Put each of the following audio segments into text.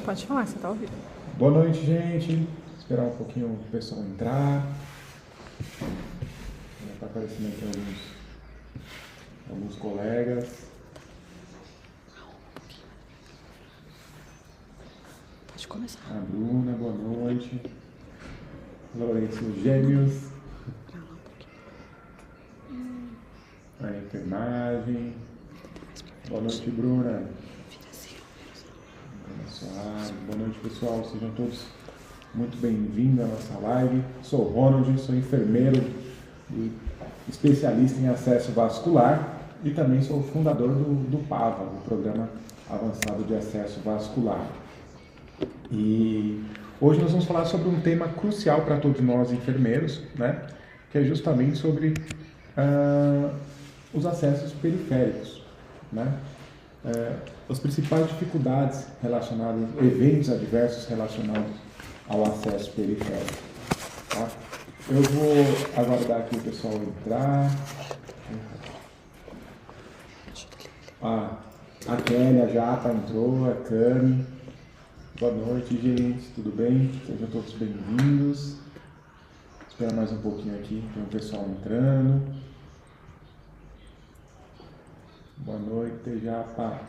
Pode falar, você tá ouvindo. Boa noite, gente. Esperar um pouquinho o pessoal entrar. Já está aparecendo aqui alguns colegas. Pode começar. A Bruna, boa noite. Lourenço Gêmeos. A enfermagem. Boa noite, Bruna. Boa noite, pessoal. Sejam todos muito bem-vindos à nossa live. Sou o Ronald, sou enfermeiro e especialista em acesso vascular e também sou o fundador do PAVA, o Programa Avançado de Acesso Vascular. E hoje nós vamos falar sobre um tema crucial para todos nós enfermeiros, né? Que é justamente sobre os acessos periféricos, né? As principais dificuldades relacionadas, eventos adversos relacionados ao acesso periférico. Tá? Eu vou aguardar aqui o pessoal entrar. A Kélia, a Japa entrou, a Cami. Boa noite, gente, tudo bem? Sejam todos bem-vindos. Espera mais um pouquinho aqui, tem o pessoal entrando. Boa noite, Japa.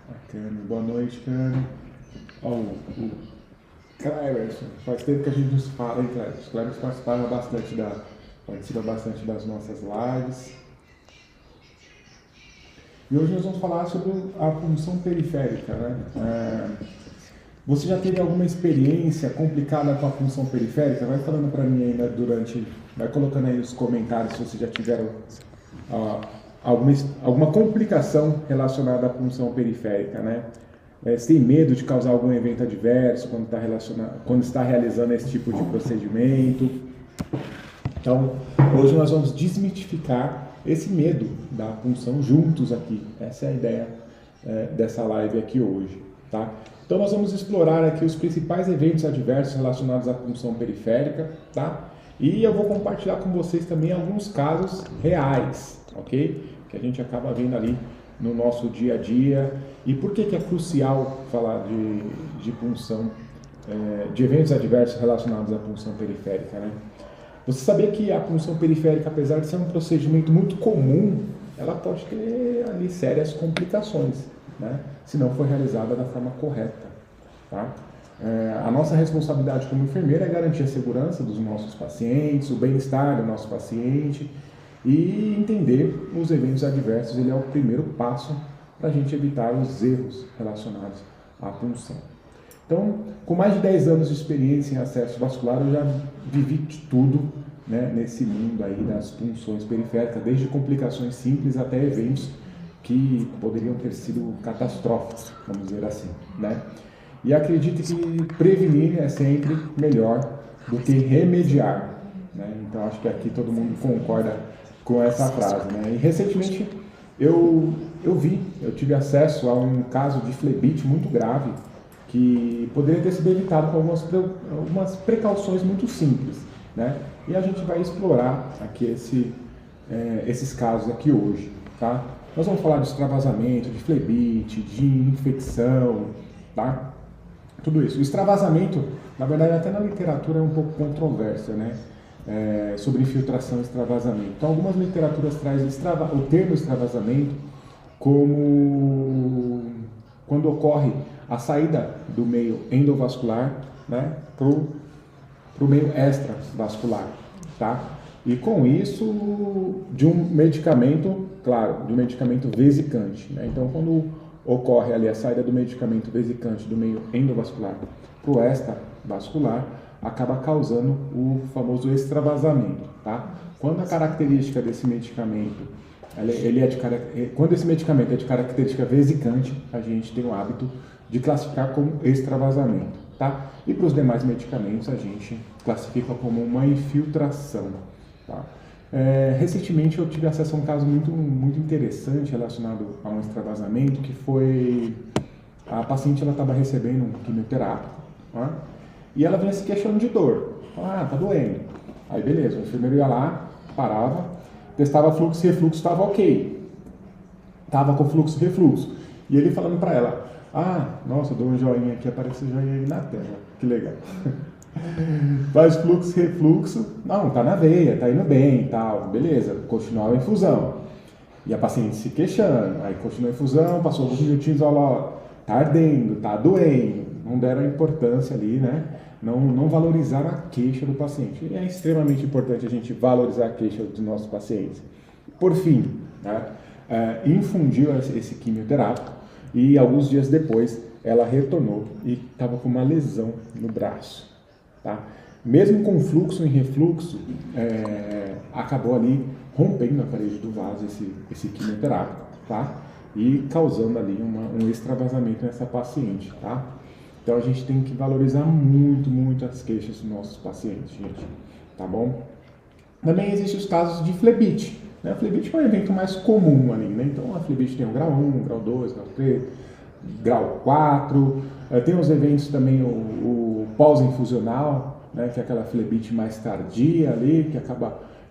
A Cami, boa noite, Cami. Ó, o Cleverson, faz tempo que a gente nos fala, hein, Cleverson? O Cleverson participa bastante das nossas lives. E hoje nós vamos falar sobre a punção periférica, né? Você já teve alguma experiência complicada com a punção periférica? Vai falando para mim ainda vai colocando aí nos comentários se vocês já tiveram alguma complicação relacionada à punção periférica, né? Você tem medo de causar algum evento adverso quando está realizando esse tipo de procedimento? Então, hoje nós vamos desmitificar esse medo da punção juntos aqui. Essa é a ideia dessa live aqui hoje, tá? Então nós vamos explorar aqui os principais eventos adversos relacionados à punção periférica, tá? E eu vou compartilhar com vocês também alguns casos reais, ok? Que a gente acaba vendo ali no nosso dia a dia. E por que é crucial falar de punção, de eventos adversos relacionados à punção periférica, né? Você sabia que a punção periférica, apesar de ser um procedimento muito comum, ela pode ter ali sérias complicações, né? Se não for realizada da forma correta, tá? A nossa responsabilidade como enfermeira é garantir a segurança dos nossos pacientes, o bem-estar do nosso paciente e entender os eventos adversos. Ele é o primeiro passo para a gente evitar os erros relacionados à punção. Então, com mais de 10 anos de experiência em acesso vascular, eu já vivi de tudo, né, nesse mundo aí das punções periféricas, desde complicações simples até eventos que poderiam ter sido catastróficos, vamos dizer assim, né? E acredito que prevenir é sempre melhor do que remediar, né? Então, acho que aqui todo mundo concorda com essa frase, né? E recentemente eu tive acesso a um caso de flebite muito grave que poderia ter sido evitado com algumas precauções muito simples, né? E a gente vai explorar aqui esses casos aqui hoje, tá? Nós vamos falar de extravasamento, de flebite, de infecção, tá? Tudo isso. O extravasamento, na verdade, até na literatura é um pouco controversa, né? Sobre infiltração e extravasamento. Então, algumas literaturas trazem o termo extravasamento como quando ocorre a saída do meio endovascular, né, para o meio extravascular, tá? E com isso, de um medicamento, claro, de um medicamento vesicante, né? Então, quando ocorre ali a saída do medicamento vesicante do meio endovascular para o extravascular, acaba causando o famoso extravasamento, tá? Quando a característica desse medicamento, quando esse medicamento é de característica vesicante, a gente tem o hábito de classificar como extravasamento, tá? E para os demais medicamentos a gente classifica como uma infiltração, tá? Recentemente eu tive acesso a um caso muito, muito interessante relacionado a um extravasamento, que foi a paciente, ela estava recebendo um quimioterápico, tá? E ela vinha se queixando de dor. Tá doendo. Aí beleza, o enfermeiro ia lá, parava testava fluxo e refluxo, estava ok. Estava com fluxo e refluxo. E ele falando para ela, nossa, eu dou um joinha aqui, aparece o joinha aí na tela, que legal. Faz fluxo e refluxo, não, tá na veia, tá indo bem e tal, beleza, continuava a infusão. E a paciente se queixando, aí continuou a infusão, passou alguns minutinhos, olha lá, tá ardendo, tá doendo, não deram importância ali, né? Não valorizaram a queixa do paciente. E é extremamente importante a gente valorizar a queixa dos nossos pacientes. Por fim, né, infundiu esse quimioterápico e alguns dias depois ela retornou e estava com uma lesão no braço. Tá? Mesmo com fluxo e refluxo, acabou ali rompendo a parede do vaso esse quimioterápico, tá? E causando ali um extravasamento nessa paciente, tá? Então a gente tem que valorizar muito, muito as queixas dos nossos pacientes, gente, tá bom? Também existem os casos de flebite, né? A flebite é um evento mais comum ali, né? Então a flebite tem o grau 1, grau 2, grau 3, grau 4, tem os eventos também o pós-infusional, né? Que é aquela flebite mais tardia ali,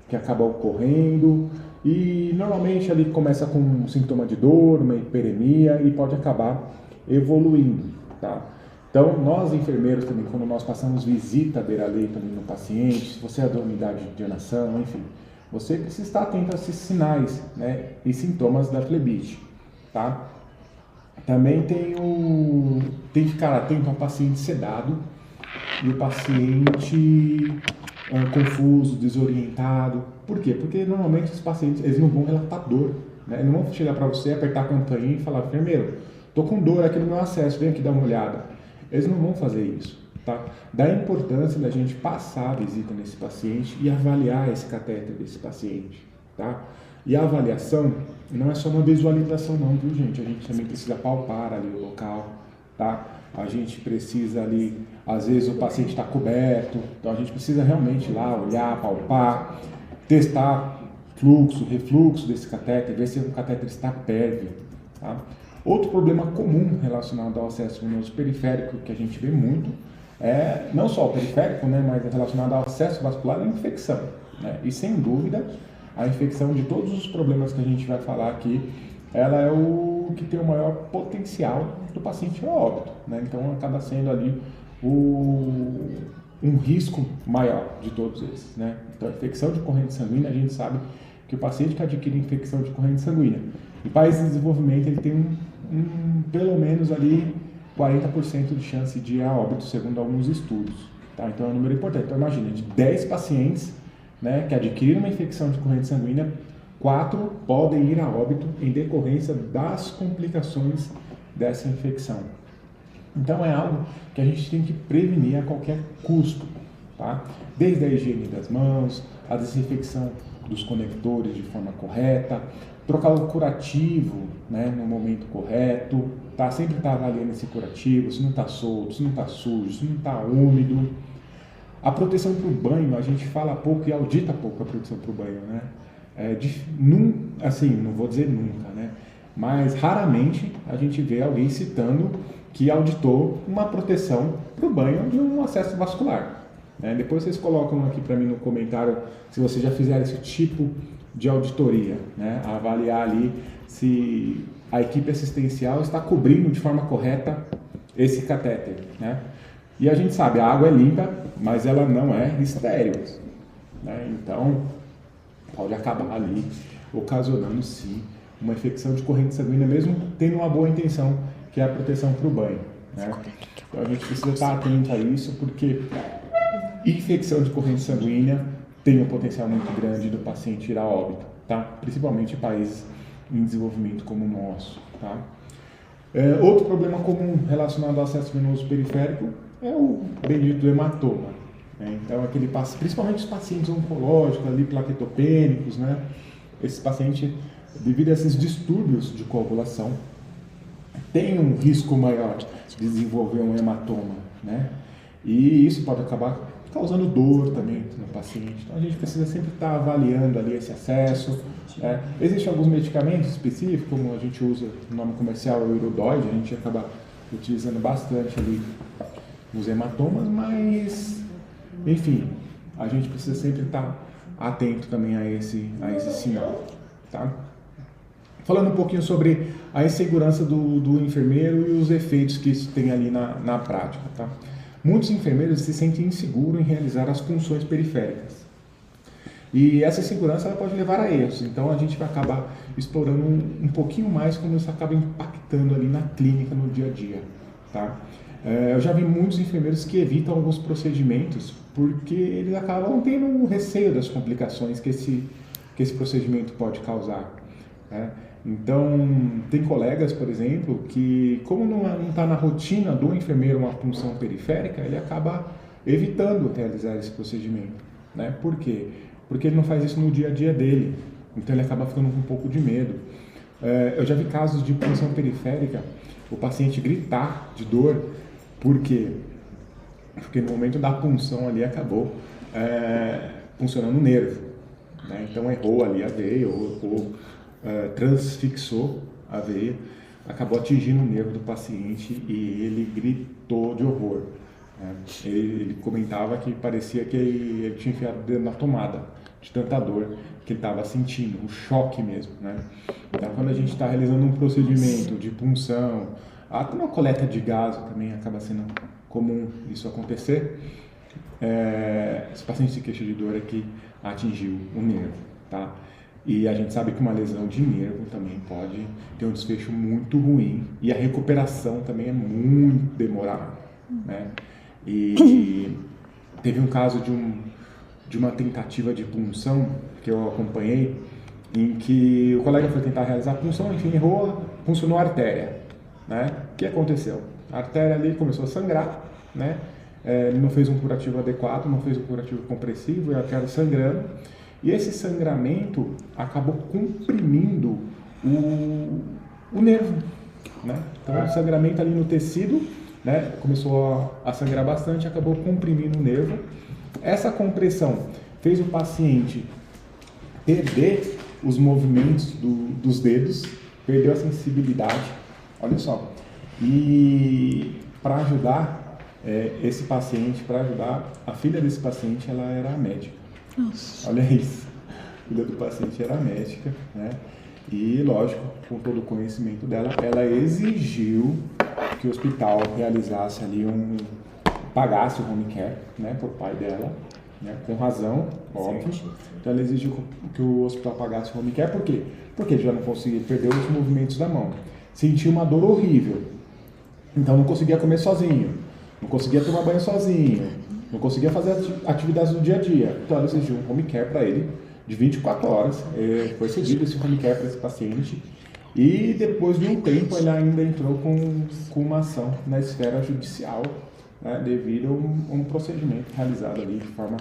que acaba ocorrendo, e normalmente ali começa com um sintoma de dor, uma hiperemia e pode acabar evoluindo, tá? Então, nós enfermeiros também, quando nós passamos visita beira-leito no paciente, se você é da unidade de internação, enfim, você precisa estar atento a esses sinais, né, e sintomas da flebite, tá? Também tem que ficar atento ao paciente sedado e o paciente confuso, desorientado. Por quê? Porque normalmente os pacientes, eles não vão relatar dor, né? Eles não vão chegar para você, apertar a campainha e falar, enfermeiro, tô com dor aqui no meu acesso, vem aqui dar uma olhada. Eles não vão fazer isso, tá? Da importância da gente passar a visita nesse paciente e avaliar esse catéter desse paciente, tá? E a avaliação não é só uma visualização não, viu, gente? A gente também precisa palpar ali o local, tá? A gente precisa ali, às vezes o paciente está coberto, então a gente precisa realmente ir lá olhar, palpar, testar fluxo, refluxo desse catéter, ver se o catéter está pérvio, tá? Outro problema comum relacionado ao acesso venoso periférico que a gente vê muito é não só o periférico, né, mas relacionado ao acesso vascular é a infecção, né? E sem dúvida a infecção de todos os problemas que a gente vai falar aqui, ela é o que tem o maior potencial do paciente a óbito, né? Então acaba sendo ali um risco maior de todos esses, né? Então a infecção de corrente sanguínea, a gente sabe que o paciente que adquire infecção de corrente sanguínea em países de desenvolvimento ele tem pelo menos ali 40% de chance de ir a óbito, segundo alguns estudos, tá? Então é um número importante. Então imagina, de 10 pacientes, né, que adquiriram uma infecção de corrente sanguínea, 4 podem ir a óbito em decorrência das complicações dessa infecção. Então é algo que a gente tem que prevenir a qualquer custo, tá? Desde a higiene das mãos, a desinfecção dos conectores de forma correta, trocar o curativo, né, no momento correto, tá? Sempre estar avaliando esse curativo, se não está solto, se não está sujo, se não está úmido. A proteção para o banho, a gente fala pouco e audita pouco a proteção para o banho, né? Assim, não vou dizer nunca, né? Mas raramente a gente vê alguém citando que auditou uma proteção para o banho de um acesso vascular, né? Depois vocês colocam aqui para mim no comentário se vocês já fizeram esse tipo de auditoria, né? A avaliar ali se a equipe assistencial está cobrindo de forma correta esse catéter, né? E a gente sabe, a água é limpa, mas ela não é estéril, né? Então pode acabar ali ocasionando sim uma infecção de corrente sanguínea, mesmo tendo uma boa intenção, que é a proteção para o banho, né? Então a gente precisa estar atento a isso, porque infecção de corrente sanguínea tem um potencial muito grande do paciente ir a óbito, tá? Principalmente em países em desenvolvimento como o nosso, tá? Outro problema comum relacionado ao acesso venoso periférico é o bendito hematoma, né? Então, principalmente os pacientes oncológicos, ali, plaquetopênicos, né? Esses pacientes, devido a esses distúrbios de coagulação, têm um risco maior de desenvolver um hematoma, né? E isso pode acabar causando dor também no paciente. Então a gente precisa sempre estar avaliando ali esse acesso, né? Existem alguns medicamentos específicos, como a gente usa o nome comercial, o Irudoide, a gente acaba utilizando bastante ali nos hematomas, mas enfim, a gente precisa sempre estar atento também a esse sinal, tá? Falando um pouquinho sobre a insegurança do enfermeiro e os efeitos que isso tem ali na prática, tá? Muitos enfermeiros se sentem inseguros em realizar as funções periféricas. E essa insegurança ela pode levar a erros, então a gente vai acabar explorando um pouquinho mais como isso acaba impactando ali na clínica, no dia a dia, tá? Eu já vi muitos enfermeiros que evitam alguns procedimentos porque eles acabam tendo um receio das complicações que esse procedimento pode causar, né? Então, tem colegas, por exemplo, que como não está na rotina do enfermeiro uma punção periférica, ele acaba evitando realizar esse procedimento, né? Por quê? Porque ele não faz isso no dia a dia dele, então ele acaba ficando com um pouco de medo. Eu já vi casos de punção periférica, o paciente gritar de dor, por quê? Porque no momento da punção ali acabou funcionando o nervo, né? Então errou ali a veia ou transfixou a veia, acabou atingindo o nervo do paciente e ele gritou de horror, né? Ele comentava que parecia que ele tinha enfiado o dedo na tomada, de tanta dor que ele estava sentindo, um choque mesmo, né? Então, quando a gente está realizando um procedimento de punção, até uma coleta de gás também acaba sendo comum isso acontecer, esse paciente se queixa de dor é que atingiu o nervo, tá? E a gente sabe que uma lesão de nervo também pode ter um desfecho muito ruim e a recuperação também é muito demorada, né? E teve um caso de uma tentativa de punção que eu acompanhei, em que o colega foi tentar realizar a punção, enfim, errou, puncionou a artéria, né? O que aconteceu? A artéria ali começou a sangrar, né? Ele não fez um curativo adequado, não fez um curativo compressivo, e a artéria sangrando. E esse sangramento acabou comprimindo o nervo, né? Então, o sangramento ali no tecido, né, começou a sangrar bastante, acabou comprimindo o nervo. Essa compressão fez o paciente perder os movimentos dos dedos, perdeu a sensibilidade, olha só. E para ajudar esse paciente, para ajudar a filha desse paciente, ela era médica. Nossa. Olha isso, a filha do paciente era médica, né? E, lógico, com todo o conhecimento dela, ela exigiu que o hospital realizasse ali pagasse o home care, né, por pai dela, né, com razão, óbvio. Então ela exigiu que o hospital pagasse o home care, por quê? Porque ele já não conseguia, perdeu os movimentos da mão, sentia uma dor horrível, então não conseguia comer sozinho, não conseguia tomar banho sozinho, não conseguia fazer atividades do dia a dia. Então ela exigiu um home care para ele de 24 horas, foi cedido esse home care para esse paciente. E depois de um tempo ele ainda entrou com uma ação na esfera judicial, né, devido a um procedimento realizado ali de forma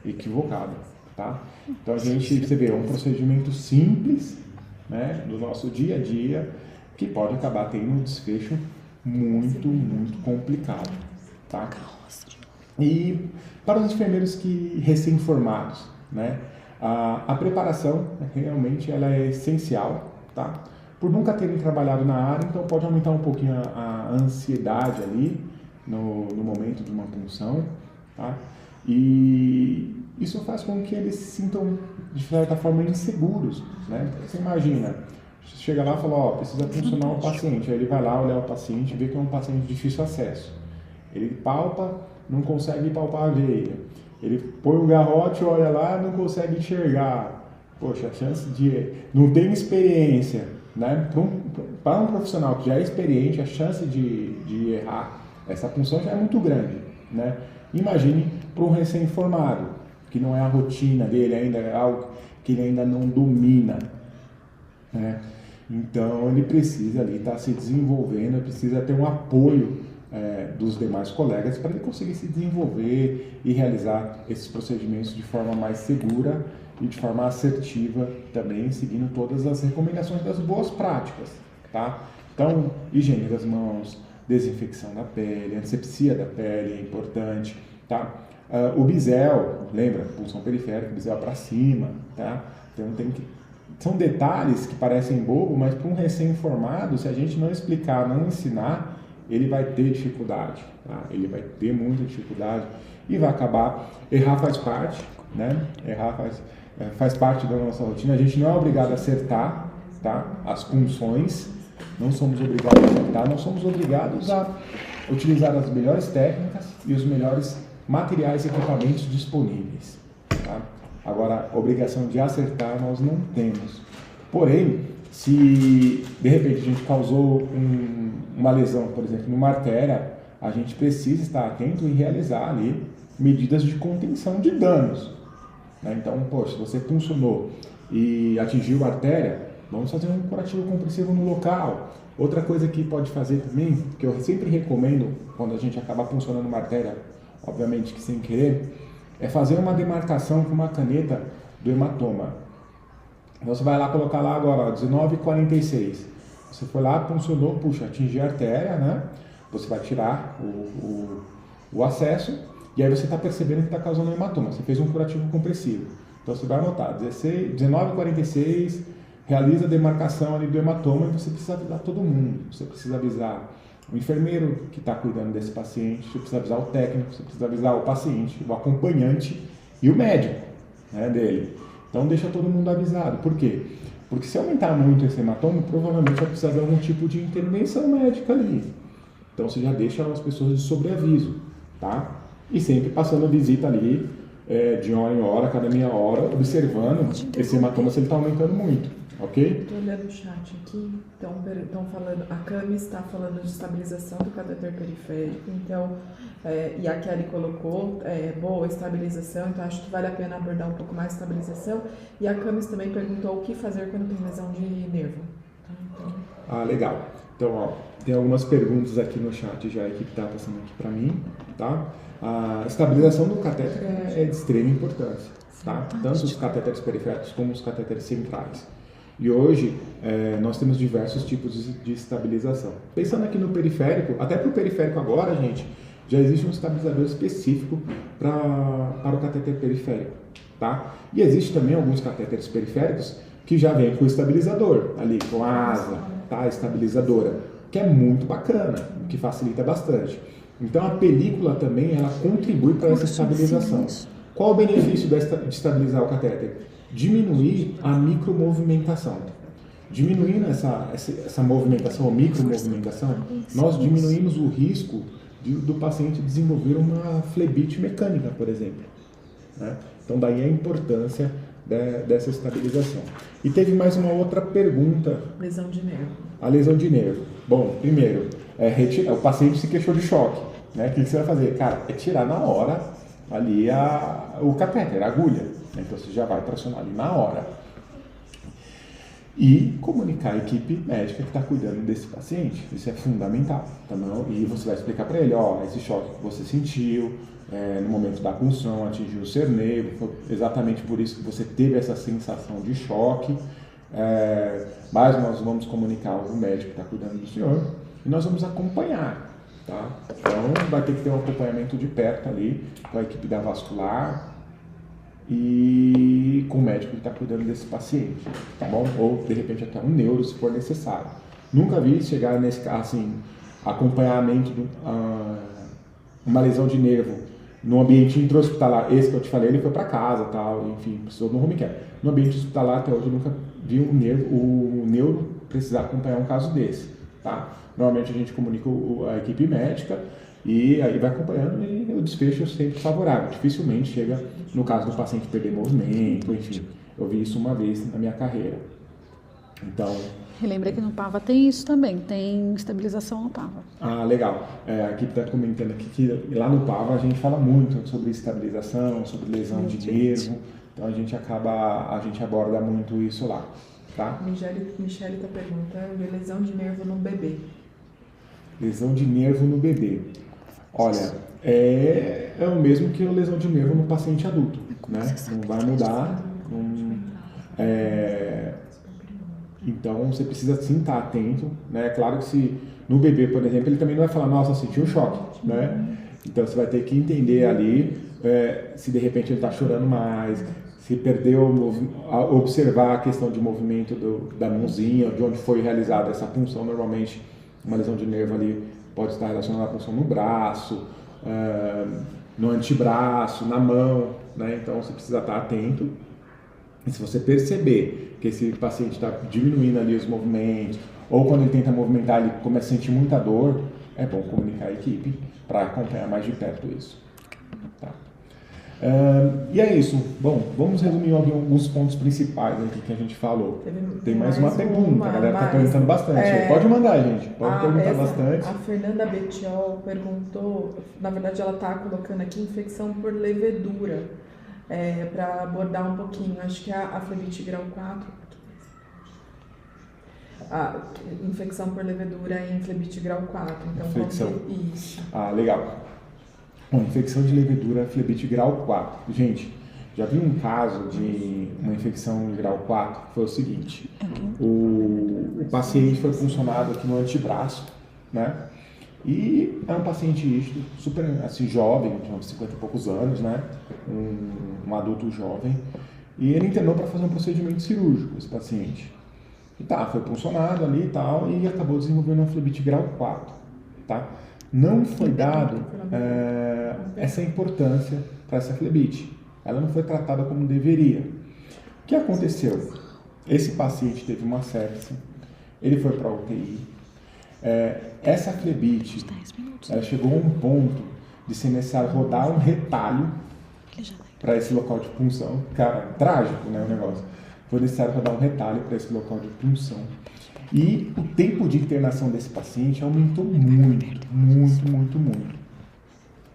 equivocada, tá? Então você vê, é um procedimento simples, né, do nosso dia a dia, que pode acabar tendo um desfecho muito, muito complicado, tá? E para os enfermeiros que recém-formados, né, a preparação realmente ela é essencial, tá? Por nunca terem trabalhado na área, então pode aumentar um pouquinho a ansiedade ali no momento de uma punção, tá? E isso faz com que eles se sintam, de certa forma, inseguros, né? Porque você imagina, você chega lá e fala, ó, precisa puncionar um paciente, aí ele vai lá olhar o paciente e vê que é um paciente de difícil acesso. Ele palpa, não consegue palpar a veia. Ele põe o garrote, olha lá, não consegue enxergar. Poxa, a chance de... não tem experiência, né? Para um profissional que já é experiente, a chance de errar essa punção já é muito grande, né? Imagine para um recém-formado, que não é a rotina dele, ainda é algo que ele ainda não domina, né? Então ele precisa ali estar se desenvolvendo, precisa ter um apoio dos demais colegas para ele conseguir se desenvolver e realizar esses procedimentos de forma mais segura e de forma assertiva também, seguindo todas as recomendações das boas práticas, tá? Então, higiene das mãos, desinfecção da pele, antisepsia da pele é importante, tá? O bisel, lembra? Punção periférica, bisel para cima, tá? Então são detalhes que parecem bobo, mas para um recém-formado, se a gente não explicar, não ensinar, ele vai ter dificuldade, tá? Ele vai ter muita dificuldade e vai acabar. Errar faz parte, né? Errar faz parte da nossa rotina. A gente não é obrigado a acertar, tá? As punções, não somos obrigados a acertar, nós somos obrigados a utilizar as melhores técnicas e os melhores materiais e equipamentos disponíveis, tá? Agora, a obrigação de acertar nós não temos. Porém, se de repente a gente causou uma lesão, por exemplo, numa artéria, a gente precisa estar atento e realizar ali medidas de contenção de danos, né? Então, poxa, se você puncionou e atingiu a artéria, vamos fazer um curativo compressivo no local. Outra coisa que pode fazer também, que eu sempre recomendo quando a gente acaba puncionando uma artéria, obviamente que sem querer, é fazer uma demarcação com uma caneta do hematoma. Você vai lá colocar lá agora, 19,46. Você foi lá, puncionou, puxa, atingiu a artéria, né? Você vai tirar o acesso e aí você está percebendo que está causando um hematoma. Você fez um curativo compressivo. Então você vai anotar, 19,46, realiza a demarcação ali do hematoma e você precisa avisar todo mundo. Você precisa avisar o enfermeiro que está cuidando desse paciente, você precisa avisar o técnico, você precisa avisar o paciente, o acompanhante e o médico, né, dele. Então deixa todo mundo avisado. Por quê? Porque se aumentar muito esse hematoma, provavelmente vai precisar de algum tipo de intervenção médica ali. Então você já deixa as pessoas de sobreaviso, tá? E sempre passando visita ali, de hora em hora, cada meia hora, observando esse hematoma se ele está aumentando muito, ok? Estou olhando o chat aqui, estão falando, a Cami está falando de estabilização do catéter periférico, então, e a Kelly colocou, boa estabilização, então acho que vale a pena abordar um pouco mais de estabilização, e a Camis também perguntou o que fazer quando tem lesão de nervo. Ah, legal. Então, ó, tem algumas perguntas aqui no chat já, a equipe está passando aqui para mim, tá? A estabilização do catéter é de extrema importância, tá? Tanto os catéteres periféricos como os catéteres centrais. E hoje nós temos diversos tipos de estabilização. Pensando aqui no periférico, até para o periférico agora, gente, já existe um estabilizador específico para o catéter periférico, tá? E existe também alguns catéteres periféricos que já vêm com o estabilizador, ali com a asa, tá? Estabilizadora, que é muito bacana, que facilita bastante. Então a película também ela contribui para essa estabilização. Qual o benefício de estabilizar o catéter? Diminuir a micromovimentação. Diminuindo essa movimentação, ou micromovimentação, nós diminuímos o risco do paciente desenvolver uma flebite mecânica, por exemplo, né? Então daí a importância dessa estabilização. E teve mais uma outra pergunta. Lesão de nervo. A lesão de nervo. Bom, primeiro, o paciente se queixou de choque, né? O que você vai fazer? Cara, é tirar na hora ali o catéter, a agulha. Então você já vai tracionar ali na hora. E comunicar a equipe médica que está cuidando desse paciente. Isso é fundamental. Tá bom? E você vai explicar para ele, ó, esse choque que você sentiu no momento da punção, atingiu o seu nervo, foi exatamente por isso que você teve essa sensação de choque. Mas nós vamos comunicar ao médico que está cuidando do senhor e nós vamos acompanhar, tá? Então vai ter que ter um acompanhamento de perto ali com a equipe da vascular e com o médico que está cuidando desse paciente, tá bom? Ou de repente até um neuro se for necessário. Nunca vi chegar nesse caso assim, acompanhamento uma lesão de nervo no ambiente intra-hospitalar. Esse que eu te falei, ele foi para casa, tal, enfim, precisou de um home care. No ambiente hospitalar até hoje eu nunca vi o neuro precisar acompanhar um caso desse, tá? Normalmente a gente comunica a equipe médica e aí vai acompanhando e o desfecho é sempre favorável. Dificilmente chega no caso do paciente perder movimento, enfim. Eu vi isso uma vez na minha carreira. Então... Relembrei que no PAVA tem isso também, tem estabilização no PAVA. Ah, legal. A equipe está comentando aqui que lá no PAVA a gente fala muito sobre estabilização, sobre lesão de nervo. Então a gente aborda muito isso lá, tá? Michele está perguntando lesão de nervo no bebê. Lesão de nervo no bebê. Olha, é o mesmo que a lesão de nervo no paciente adulto, né? Não vai mudar. Então você precisa sim estar atento, né? Claro que se no bebê, por exemplo, ele também não vai falar, nossa, senti um choque, né? Então você vai ter que entender ali se de repente ele está chorando mais, se perdeu, observar a questão de movimento da mãozinha, de onde foi realizada essa punção. Normalmente uma lesão de nervo ali pode estar relacionado à punção no braço, no antebraço, na mão, né? Então você precisa estar atento. E se você perceber que esse paciente está diminuindo ali os movimentos, ou quando ele tenta movimentar ele começa a sentir muita dor, é bom comunicar a equipe para acompanhar mais de perto isso. Tá? E é isso. Bom, vamos resumir alguns pontos principais aqui que a gente falou. Tem mais uma pergunta, a galera está perguntando bastante. Pode mandar, gente. Pode perguntar bastante. A Fernanda Betiol perguntou, na verdade ela está colocando aqui infecção por levedura, para abordar um pouquinho. Acho que a flebite grau 4, a infecção por levedura em flebite grau 4. Então, infecção. Isso. Legal. Bom, infecção de levedura flebite grau 4. Gente, já vi um caso de uma infecção de grau 4 que foi o seguinte: o paciente foi puncionado aqui no antebraço, né? E é um paciente super assim, jovem, de uns 50 e poucos anos, né? Um adulto jovem. E ele internou para fazer um procedimento cirúrgico, esse paciente. E foi puncionado ali e tal, e acabou desenvolvendo uma flebite grau 4, tá? Não foi dado essa importância para essa flebite. Ela não foi tratada como deveria. O que aconteceu? Esse paciente teve uma sepse, ele foi para a UTI. Essa flebite, ela chegou a um ponto de ser necessário rodar um retalho para esse local de punção. Cara, trágico, né, o negócio. Foi necessário rodar um retalho para esse local de punção. E o tempo de internação desse paciente aumentou muito.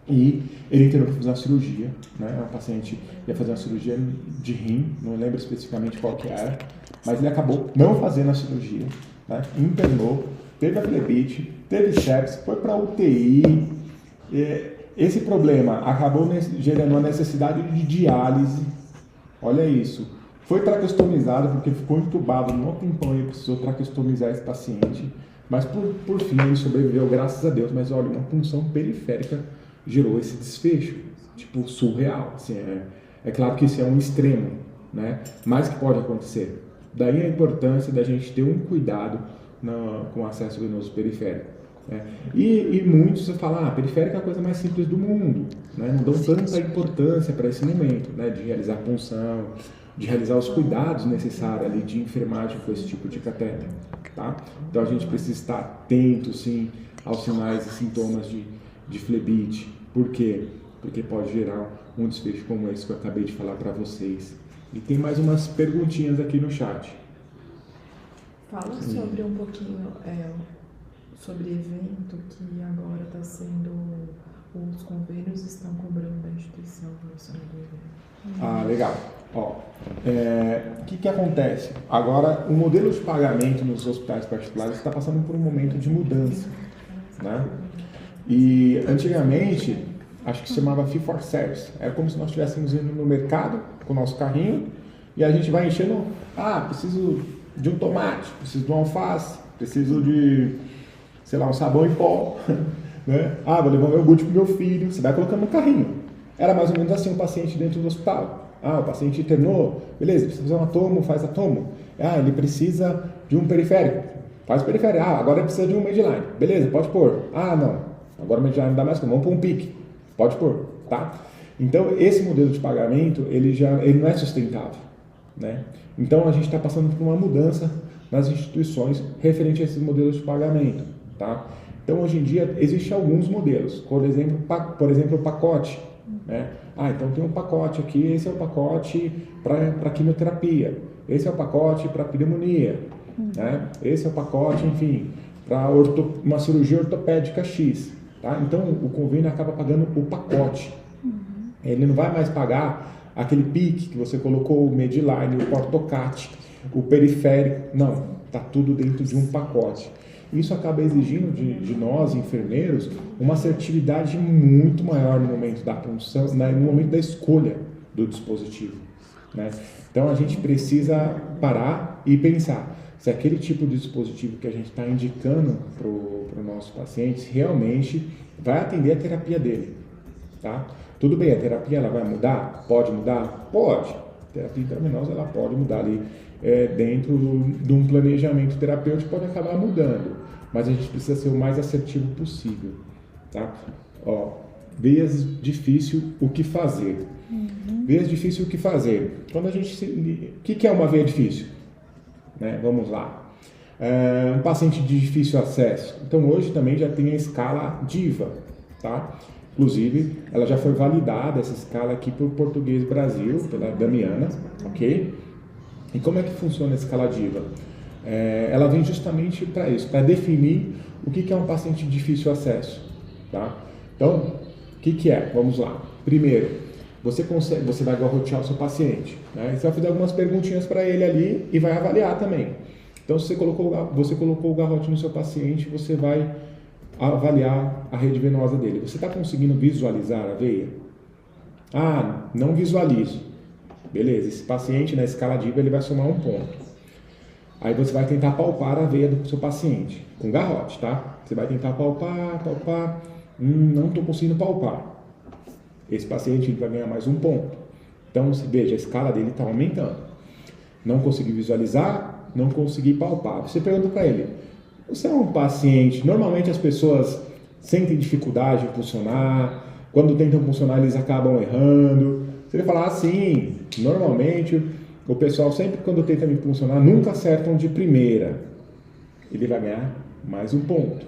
E ele internou para fazer uma cirurgia, né? O paciente ia fazer uma cirurgia de rim, não lembro especificamente qual que era, mas ele acabou não fazendo a cirurgia, né? Internou, teve a flebite, teve sepsis, foi para a UTI. Esse problema acabou gerando uma necessidade de diálise. Olha isso. Foi traqueostomizado porque ficou entubado no tempão e precisou traqueostomizar esse paciente. Mas por fim ele sobreviveu, graças a Deus. Mas olha, uma punção periférica gerou esse desfecho, tipo, surreal. Assim, é claro que isso é um extremo, né? Mas que pode acontecer. Daí a importância da gente ter um cuidado com o acesso venoso periférico. Né? E muitos falam, periférica é a coisa mais simples do mundo, né? Não dão tanta importância para esse momento, né? De realizar punção, de realizar os cuidados necessários ali de enfermagem com esse tipo de catéter, tá? Então a gente precisa estar atento, sim, aos sinais e sintomas de flebite. Por quê? Porque pode gerar um desfecho como esse que eu acabei de falar para vocês. E tem mais umas perguntinhas aqui no chat. Fala sobre um pouquinho, sobre evento que agora está sendo, os convênios estão cobrando da instituição relacionada ao evento. Legal. O que acontece? Agora, o modelo de pagamento nos hospitais particulares está passando por um momento de mudança, né? E antigamente, acho que se chamava fee for service. Era como se nós estivéssemos indo no mercado com o nosso carrinho e a gente vai enchendo, preciso de um tomate, preciso de uma alface, preciso de, sei lá, um sabão em pó, né? Vou levar um iogurte pro meu filho, você vai colocando no carrinho. Era mais ou menos assim um paciente dentro do hospital. O paciente internou, beleza, precisa fazer uma tomo, faz a tomo. Ele precisa de um periférico, faz o periférico. Agora ele precisa de um Medline, beleza, pode pôr. Não, agora o Medline não dá mais como, vamos pôr um PIC, pode pôr, tá? Então esse modelo de pagamento, ele não é sustentável, né? Então a gente está passando por uma mudança nas instituições referente a esses modelos de pagamento, tá? Então hoje em dia existem alguns modelos, por exemplo o pacote, né? Então tem um pacote aqui, esse é o pacote para quimioterapia, esse é o pacote para pneumonia, né? Esse é o pacote, enfim, para uma cirurgia ortopédica X, tá? Então o convênio acaba pagando o pacote. Ele não vai mais pagar aquele PIC que você colocou, o Medline, o Portocat, o periférico, não, está tudo dentro de um pacote. Isso acaba exigindo de nós, enfermeiros, uma assertividade muito maior no momento da punção, no momento da escolha do dispositivo, né? Então a gente precisa parar e pensar se aquele tipo de dispositivo que a gente está indicando para o nosso paciente realmente vai atender a terapia dele, tá? Tudo bem, a terapia ela vai mudar? Pode mudar? Pode. A terapia intravenosa ela pode mudar ali dentro de um planejamento terapêutico, pode acabar mudando. mas a gente precisa ser o mais assertivo possível, tá? Ó, veias difícil, o que fazer? Veias difícil, o que fazer? Quando a gente o que é uma veia difícil? Né? Vamos lá. Um paciente de difícil acesso. Então hoje também já tem a escala DIVA, tá? Inclusive, ela já foi validada, essa escala aqui por Português Brasil, pela Damiana, ok? E como é que funciona a escala DIVA? Ela vem justamente para isso, para definir o que é um paciente de difícil acesso, tá? Então, o que é? Vamos lá. Primeiro, você vai garrotear o seu paciente, né? Você vai fazer algumas perguntinhas para ele ali e vai avaliar também. Então, se você colocou o garrote no seu paciente, você vai avaliar a rede venosa dele. Você está conseguindo visualizar a veia? Ah, não visualizo. Beleza, esse paciente na escala DIVA ele vai somar 1 ponto. Aí você vai tentar palpar a veia do seu paciente, com garrote, tá? Você vai tentar palpar, não estou conseguindo palpar. Esse paciente vai ganhar mais 1 ponto. Então, você veja, a escala dele está aumentando. Não consegui visualizar, não consegui palpar. Você pergunta para ele, você é um paciente, normalmente as pessoas sentem dificuldade em funcionar, quando tentam funcionar eles acabam errando. Se ele falar assim, normalmente o pessoal sempre quando tenta me funcionar nunca acertam de primeira, ele vai ganhar mais 1 ponto.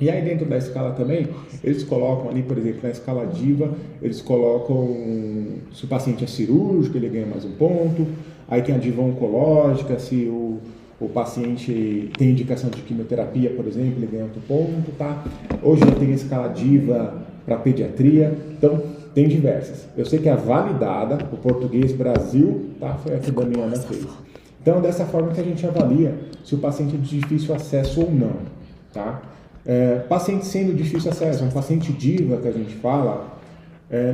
E aí dentro da escala também, eles colocam ali, por exemplo, na escala DIVA, eles colocam se o paciente é cirúrgico, ele ganha mais 1 ponto. Aí tem a DIVA oncológica, se o paciente tem indicação de quimioterapia, por exemplo, ele ganha outro ponto, tá? Hoje tem a escala DIVA para pediatria, então tem diversas. Eu sei que a validada, o Português Brasil, tá? Foi a que a Damiana fez. Então, dessa forma que a gente avalia se o paciente é de difícil acesso ou não, tá? Paciente sendo de difícil acesso, um paciente DIVA que a gente fala,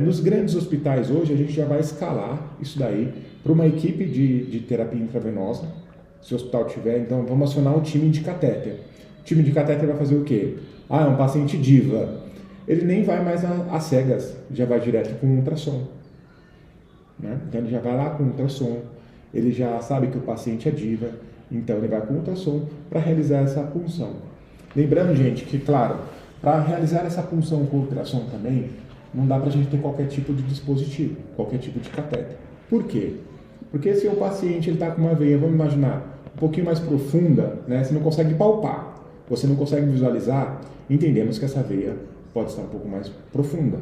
nos grandes hospitais hoje a gente já vai escalar isso daí para uma equipe de terapia intravenosa. Se o hospital tiver, então vamos acionar um time de catéter. O time de catéter vai fazer o quê? Ah, é um paciente DIVA. Ele nem vai mais às cegas, já vai direto com ultrassom. Né? Então ele já vai lá com ultrassom, ele já sabe que o paciente é DIVA, então ele vai com ultrassom para realizar essa punção. Lembrando, gente, que claro, para realizar essa punção com ultrassom também, não dá para a gente ter qualquer tipo de dispositivo, qualquer tipo de catéter. Por quê? Porque se o paciente está com uma veia, vamos imaginar, um pouquinho mais profunda, né, você não consegue palpar, você não consegue visualizar, entendemos que essa veia pode estar um pouco mais profunda.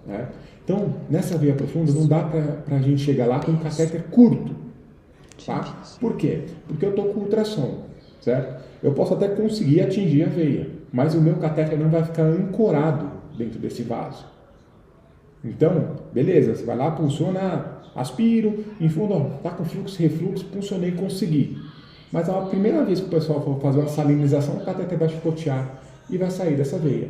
Né? Então, nessa veia profunda, não dá para a gente chegar lá com um catéter curto. Tá? Por quê? Porque eu estou com ultrassom, certo? Eu posso até conseguir atingir a veia, mas o meu catéter não vai ficar ancorado dentro desse vaso. Então, beleza, você vai lá, pulsiona, aspiro, infundo, tá com fluxo, refluxo, pulsionei, consegui. Mas a primeira vez que o pessoal for fazer uma salinização, o catéter vai chicotear e vai sair dessa veia.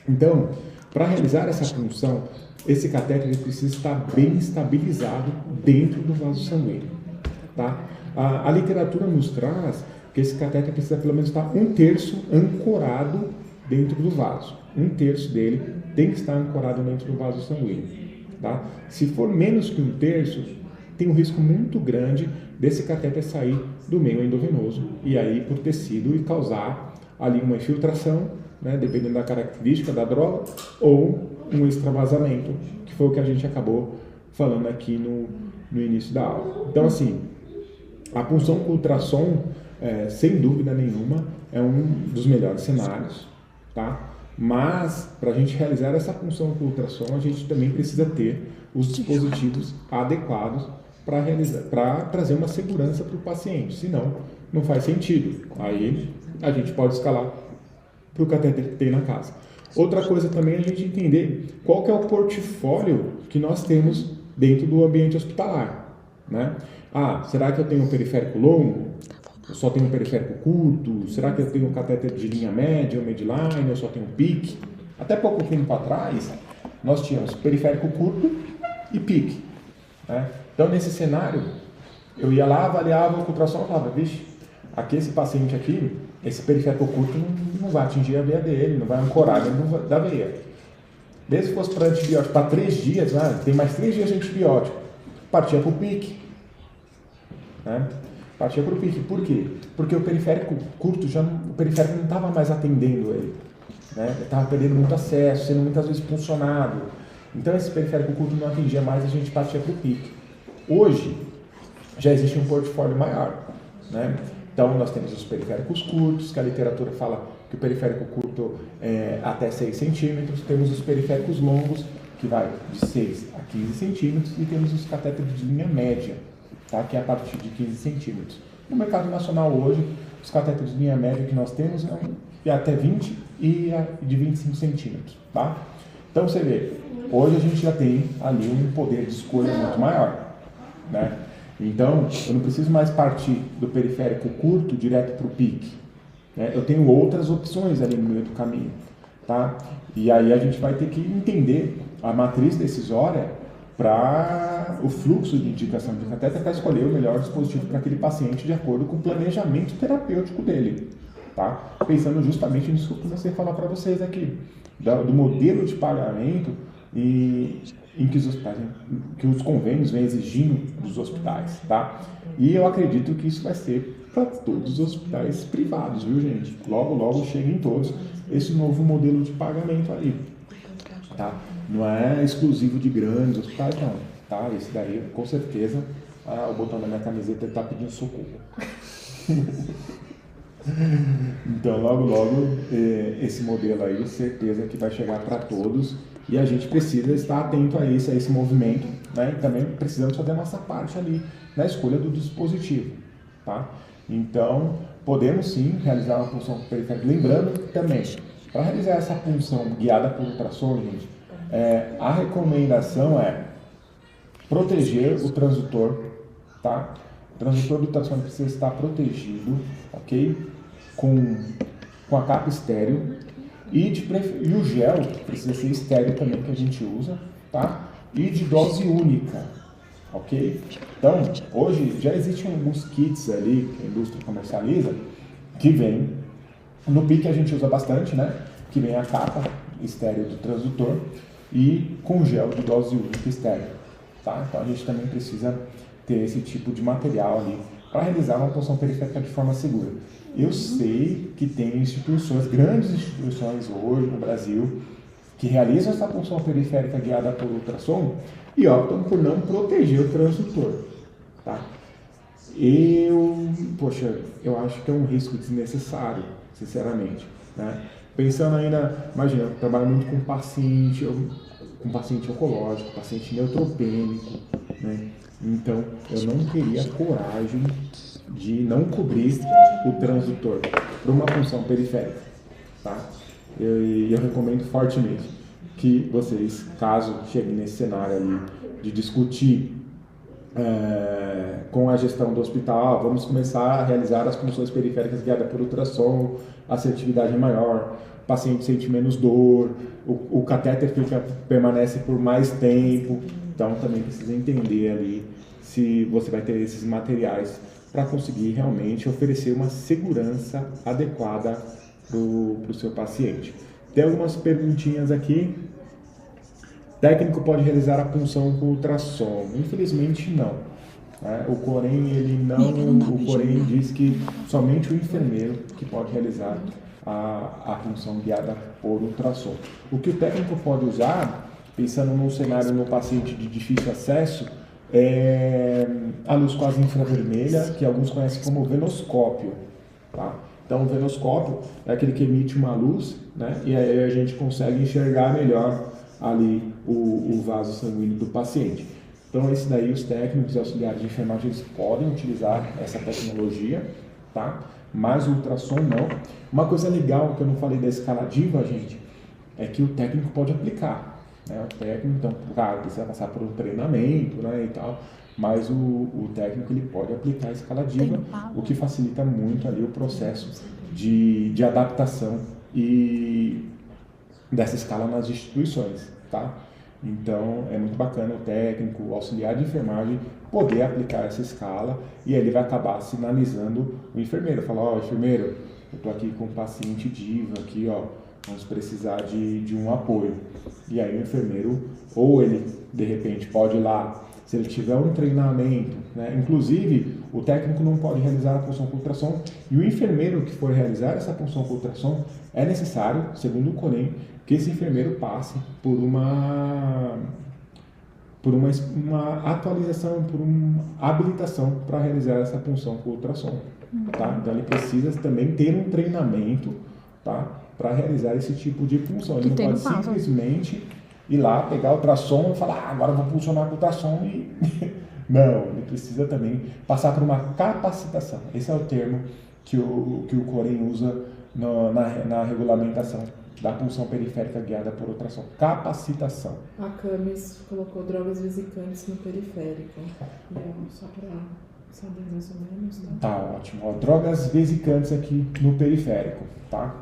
Então, para realizar essa punção, esse catéter ele precisa estar bem estabilizado dentro do vaso sanguíneo. Tá? A literatura nos traz que esse catéter precisa pelo menos estar 1/3 ancorado dentro do vaso. 1/3 dele tem que estar ancorado dentro do vaso sanguíneo. Tá? Se for menos que 1/3, tem um risco muito grande desse catéter sair do meio endovenoso e aí por tecido e causar ali uma infiltração, né, dependendo da característica da droga, ou um extravasamento, que foi o que a gente acabou falando aqui no início da aula. Então, assim, a punção com ultrassom, sem dúvida nenhuma, é um dos melhores cenários, tá? Mas, para a gente realizar essa punção com ultrassom, a gente também precisa ter os dispositivos adequados para trazer uma segurança para o paciente, senão não faz sentido. Aí a gente pode escalar para o catéter que tem na casa. Outra coisa também é a gente entender qual que é o portfólio que nós temos dentro do ambiente hospitalar, né? Ah, será que eu tenho um periférico longo? Eu só tenho um periférico curto? Será que eu tenho um catéter de linha média ou midline? Eu só tenho um PIC? Até pouco tempo atrás, nós tínhamos periférico curto e PIC, né? Então, nesse cenário, eu ia lá, avaliava o ultrassom e falava, vixe, aqui esse paciente aqui, esse periférico curto não vai atingir a veia dele, não vai ancorar dentro da veia. Desde que fosse para antibiótico, para 3 dias, né, tem mais 3 dias de antibiótico, partia para o PIC. Né? Partia para o PIC. Por quê? Porque o periférico curto, o periférico não estava mais atendendo ele. Né? Ele estava perdendo muito acesso, sendo muitas vezes funcionado. Então esse periférico curto não atendia mais, a gente partia para o PIC. Hoje, já existe um portfólio maior. Né? Então nós temos os periféricos curtos, que a literatura fala que o periférico curto é até 6 centímetros. Temos os periféricos longos, que vai de 6 a 15 centímetros. E temos os catéteres de linha média, tá? Que é a partir de 15 centímetros. No mercado nacional hoje, os catéteres de linha média que nós temos é até 20 e de 25 centímetros. Tá? Então você vê, hoje a gente já tem ali um poder de escolha muito maior. Né? Então, eu não preciso mais partir do periférico curto direto para o PIC. Né? Eu tenho outras opções ali no meio do caminho. Tá? E aí a gente vai ter que entender a matriz decisória para o fluxo de indicação de catéter para escolher o melhor dispositivo para aquele paciente de acordo com o planejamento terapêutico dele. Tá? Pensando justamente nisso que eu comecei a falar para vocês aqui, do modelo de pagamento em que os hospitais, que os convênios vêm exigindo dos hospitais, tá? E eu acredito que isso vai ser para todos os hospitais privados, viu, gente? Logo, logo chega em todos esse novo modelo de pagamento ali, tá? Não é exclusivo de grandes hospitais, não, tá? Esse daí, com certeza, o botão da minha camiseta está pedindo socorro. Então, logo, logo, esse modelo aí, certeza que vai chegar para todos. E a gente precisa estar atento a esse movimento, né? E também precisamos fazer a nossa parte ali na escolha do dispositivo, tá? Então, podemos sim realizar uma punção periférica. Lembrando também, para realizar essa punção guiada por ultrassom, gente, a recomendação é proteger o transdutor, tá? O transdutor do ultrassom precisa estar protegido, ok? Com a capa estéreo. E o gel precisa ser estéreo também, que a gente usa, tá? E de dose única, ok? Então, hoje já existem alguns kits ali que a indústria comercializa, que vem, no PIC a gente usa bastante, né? Que vem a capa estéreo do transdutor e com gel de dose única estéreo, tá? Então a gente também precisa ter esse tipo de material ali para realizar uma punção periférica de forma segura. Eu sei que tem instituições, grandes instituições hoje no Brasil, que realizam essa punção periférica guiada por ultrassom e optam por não proteger o transdutor, tá? Eu acho que é um risco desnecessário, sinceramente, né? Pensando ainda, imagina, eu trabalho muito com paciente oncológico, paciente neutropênico, né? Então, eu não teria coragem de não cobrir o transdutor para uma punção periférica, tá? Eu recomendo fortemente que vocês, caso cheguem nesse cenário ali de discutir com a gestão do hospital, vamos começar a realizar as punções periféricas guiadas por ultrassom, a assertividade é maior, o paciente sente menos dor, o catéter permanece por mais tempo, então também precisa entender ali se você vai ter esses materiais para conseguir realmente oferecer uma segurança adequada para o seu paciente. Tem algumas perguntinhas aqui. Técnico pode realizar a punção com ultrassom? Infelizmente não. Né? O Corém diz que somente o enfermeiro que pode realizar a punção guiada por ultrassom. O que o técnico pode usar, pensando num cenário no paciente de difícil acesso, a luz quase infravermelha, que alguns conhecem como venoscópio, tá? Então, o venoscópio é aquele que emite uma luz, né? E aí a gente consegue enxergar melhor ali o vaso sanguíneo do paciente. Então, esse daí os técnicos e auxiliares de enfermagem eles podem utilizar essa tecnologia, tá? Mas o ultrassom não. Uma coisa legal que eu não falei da escala DIVA, gente, é que o técnico pode aplicar. Né? O técnico, então, claro, precisa passar por um treinamento, né, e tal, mas o técnico ele pode aplicar a escala DIVA, o que facilita muito ali o processo de adaptação e dessa escala nas instituições, tá? Então, é muito bacana o técnico, o auxiliar de enfermagem poder aplicar essa escala e aí ele vai acabar sinalizando o enfermeiro, falar, enfermeiro, eu estou aqui com um paciente DIVA aqui, vamos precisar de um apoio. E aí o enfermeiro, ou ele, de repente, pode ir lá se ele tiver um treinamento, né? Inclusive, o técnico não pode realizar a punção com ultrassom e o enfermeiro que for realizar essa punção com ultrassom, é necessário, segundo o Corém, que esse enfermeiro passe por uma atualização, por uma habilitação para realizar essa punção com ultrassom. Tá? Então ele precisa também ter um treinamento, tá? Para realizar esse tipo de punção. Ele não pode simplesmente ir lá, pegar o ultrassom e falar, agora eu vou puncionar com ultrassom e... Não, ele precisa também passar por uma capacitação. Esse é o termo que o Corém usa na regulamentação da punção periférica guiada por ultrassom. Capacitação. A Camis colocou drogas vesicantes no periférico. Só para saber mais ou menos, né? Tá ótimo. Ó, drogas vesicantes aqui no periférico, tá?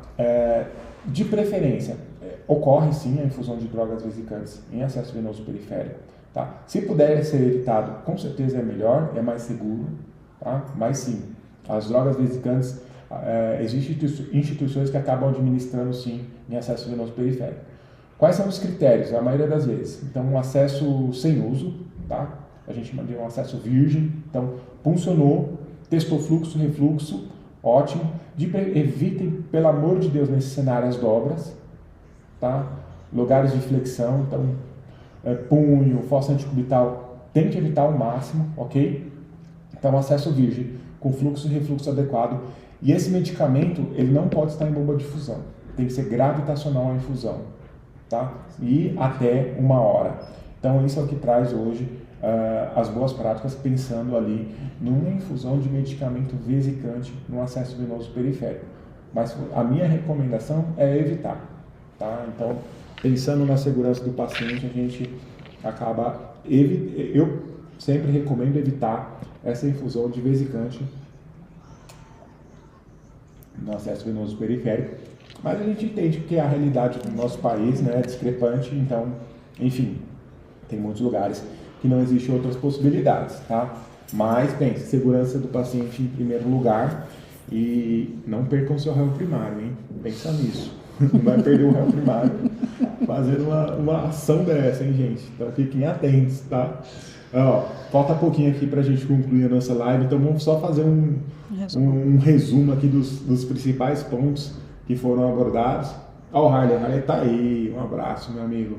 De preferência, ocorre sim a infusão de drogas vesicantes em acesso venoso periférico, tá? Se puder ser evitado, com certeza é melhor, é mais seguro, tá? Mas sim, as drogas vesicantes, existem instituições que acabam administrando sim em acesso venoso periférico. Quais são os critérios? A maioria das vezes. Então, um acesso sem uso, tá? A gente manda um acesso virgem. Então, puncionou, testou fluxo, refluxo, ótimo. Evitem, pelo amor de Deus, nesse cenário as dobras, tá? Lugares de flexão, então, punho, fossa antecubital, tem que evitar ao máximo, ok? Então, acesso virgem, com fluxo e refluxo adequado. E esse medicamento, ele não pode estar em bomba de infusão. Tem que ser gravitacional a infusão, tá? E até 1 hora. Então, isso é o que traz hoje as boas práticas, pensando ali numa infusão de medicamento vesicante no acesso venoso periférico. Mas a minha recomendação é evitar, tá? Então, pensando na segurança do paciente, a gente acaba... Eu sempre recomendo evitar essa infusão de vesicante no acesso venoso periférico, mas a gente entende que a realidade do nosso país, né, é discrepante, então, enfim, tem muitos lugares que não existem outras possibilidades, tá? Mas pense, segurança do paciente em primeiro lugar e não percam seu réu primário, hein? Pensa nisso, não vai perder o réu primário fazendo uma ação dessa, hein, gente? Então fiquem atentos, tá? Ó, falta pouquinho aqui pra gente concluir a nossa live, então vamos só fazer um resumo aqui dos principais pontos que foram abordados. Ó, o Harley tá aí, um abraço, meu amigo.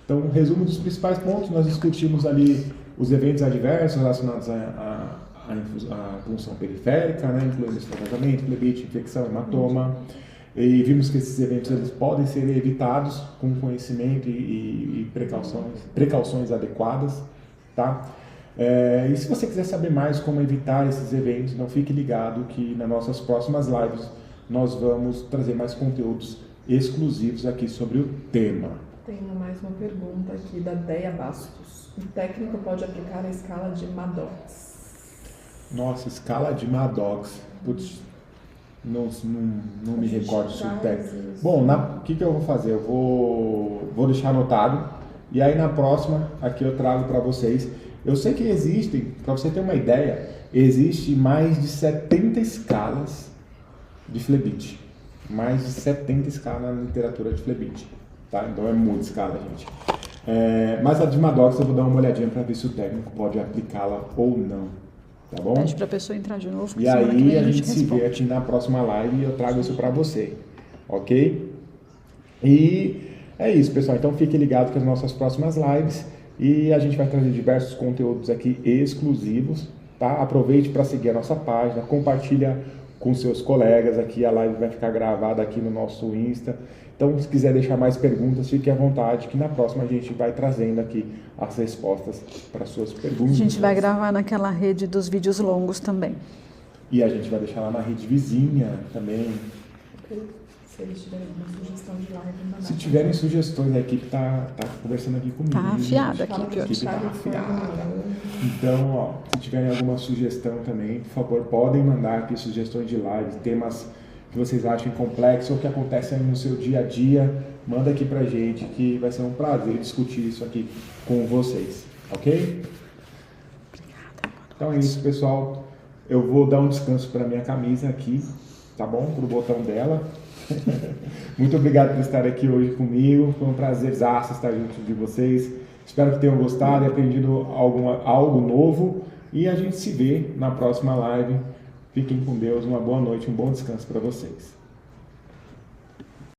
Então, um resumo dos principais pontos, nós discutimos ali os eventos adversos relacionados à punção periférica, né, incluindo extravasamento, flebite, infecção, hematoma, e vimos que esses eventos eles podem ser evitados com conhecimento e precauções adequadas, tá? E se você quiser saber mais como evitar esses eventos, não fique ligado que nas nossas próximas lives nós vamos trazer mais conteúdos exclusivos aqui sobre o tema. Tem mais uma pergunta aqui da Deia Bastos. O técnico pode aplicar a escala de Maddox? Nossa, escala de Maddox. Putz, não me recordo se o técnico... Bom, o que eu vou fazer? Eu vou deixar anotado e aí na próxima aqui eu trago para vocês. Eu sei que existem, para você ter uma ideia, existe mais de 70 escalas de flebite. Mais de 70 escalas na literatura de flebite. Tá? Então é muita escala, gente. Mas a de Maddox eu vou dar uma olhadinha para ver se o técnico pode aplicá-la ou não. Tá bom? Pede para a pessoa entrar de novo. E aí a gente se vê aqui na próxima live e eu trago isso para você. Ok? E é isso, pessoal. Então fique ligado com as nossas próximas lives. E a gente vai trazer diversos conteúdos aqui exclusivos, tá? Aproveite para seguir a nossa página, compartilha com seus colegas aqui, a live vai ficar gravada aqui no nosso Insta. Então, se quiser deixar mais perguntas, fique à vontade, que na próxima a gente vai trazendo aqui as respostas para suas perguntas. A gente vai gravar naquela rede dos vídeos longos também. E a gente vai deixar lá na rede vizinha também. Se eles tiverem alguma sugestão de live, mandar. Se tiverem sugestões, a equipe tá conversando aqui comigo. Tá afiada aqui. A equipe tá afiada. Então, ó, se tiverem alguma sugestão também, por favor, podem mandar aqui sugestões de live, temas que vocês achem complexos ou que acontecem no seu dia a dia, manda aqui pra gente, que vai ser um prazer discutir isso aqui com vocês, ok? Obrigada. Então é isso, pessoal. Eu vou dar um descanso para minha camisa aqui, tá bom? Pro botão dela. Muito obrigado por estar aqui hoje comigo. Foi um prazerzaço estar junto de vocês. Espero que tenham gostado e aprendido algo novo. E a gente se vê na próxima live. Fiquem com Deus, uma boa noite, um bom descanso para vocês.